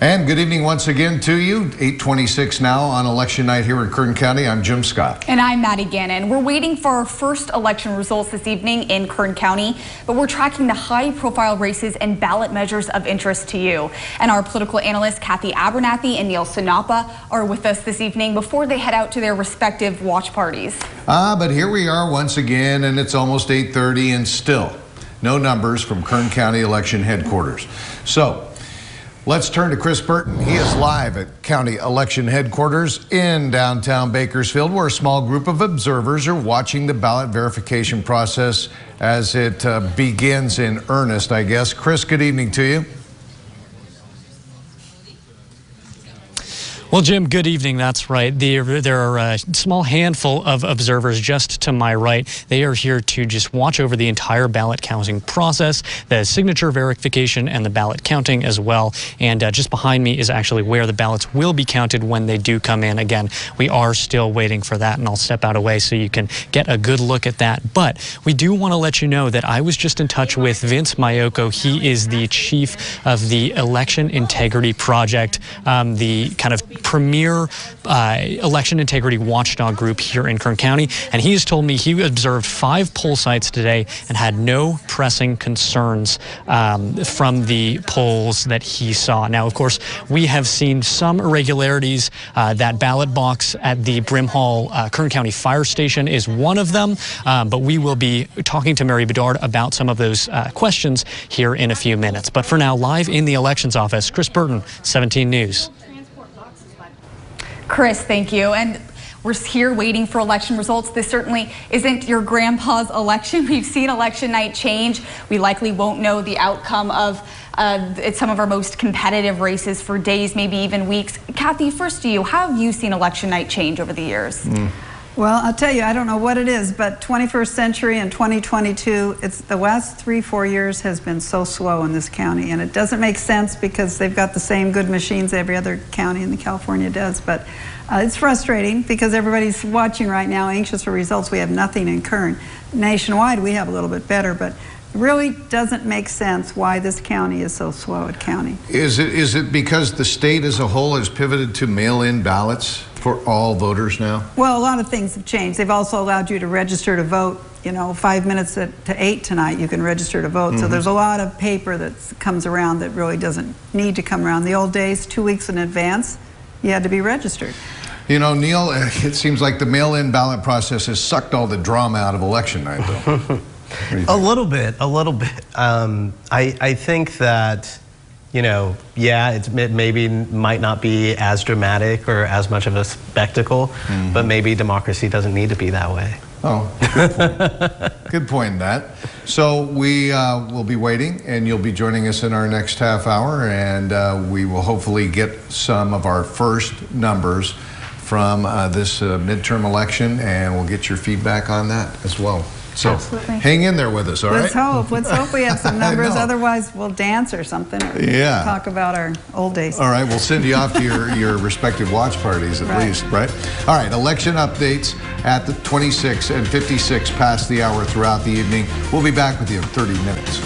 And good evening once again to you. 8:26 now on election night here in Kern County. I'm Jim Scott. And I'm Maddie Gannon. We're waiting for our first election results this evening in Kern County, but we're tracking the high-profile races and ballot measures of interest to you. And our political analysts Kathy Abernathy and Neil Sinapa are with us this evening before they head out to their respective watch parties. But here we are once again, and it's almost 8:30, and still no numbers from Kern County election headquarters. So let's turn to Chris Burton. He is live at county election headquarters in downtown Bakersfield, where a small group of observers are watching the ballot verification process as it begins in earnest, I guess. Chris, good evening to you. Well, Jim, good evening. That's right. There are a small handful of observers just to my right. They are here to just watch over the entire ballot counting process, the signature verification and the ballot counting as well. And just behind me is actually where the ballots will be counted when they do come in. Again, we are still waiting for that, and I'll step out of the way so you can get a good look at that. But we do want to let you know that I was just in touch with Vince Mayoko. He is the chief of the Election Integrity Project, the kind of premier election integrity watchdog group here in Kern County, and he has told me he observed 5 poll sites today and had no pressing concerns from the polls that he saw. Now, of course, we have seen some irregularities. That ballot box at the Brimhall Kern County Fire Station is one of them, but we will be talking to Mary Bedard about some of those questions here in a few minutes. But for now, live in the elections office, Chris Burton, 17 News. Chris, thank you. And we're here waiting for election results. This certainly isn't your grandpa's election. We've seen election night change. We likely won't know the outcome of some of our most competitive races for days, maybe even weeks. Kathy, first to you, how have you seen election night change over the years? Well, I'll tell you, I don't know what it is, but 21st century and 2022, it's the last 3-4 years has been so slow in this county, and it doesn't make sense because they've got the same good machines every other county in California does, but it's frustrating because everybody's watching right now, anxious for results. We have nothing in Kern. Nationwide, we have a little bit better, but it really doesn't make sense why this county is so slow at counting. Is it because the state as a whole has pivoted to mail-in ballots for all voters now? Well, a lot of things have changed. They've also allowed you to register to vote. You know, 5 minutes to 8 tonight, you can register to vote. So there's a lot of paper that comes around that really doesn't need to come around. The old days, 2 weeks in advance, you had to be registered. You know, Neil, it seems like the mail-in ballot process has sucked all the drama out of election night, though. A little bit. I think that, you know, yeah, it maybe might not be as dramatic or as much of a spectacle, but maybe democracy doesn't need to be that way. Oh, good point. Good point in that. So we will be waiting, and you'll be joining us in our next half hour, and we will hopefully get some of our first numbers from this midterm election, and we'll get your feedback on that as well. So absolutely. Hang in there with us, all right? Let's hope we have some numbers. Otherwise, we'll dance or something. Or talk about our old days. All right, we'll send you off to your respective watch parties at least, right? All right, election updates at the 26 and 56 past the hour throughout the evening. We'll be back with you in 30 minutes.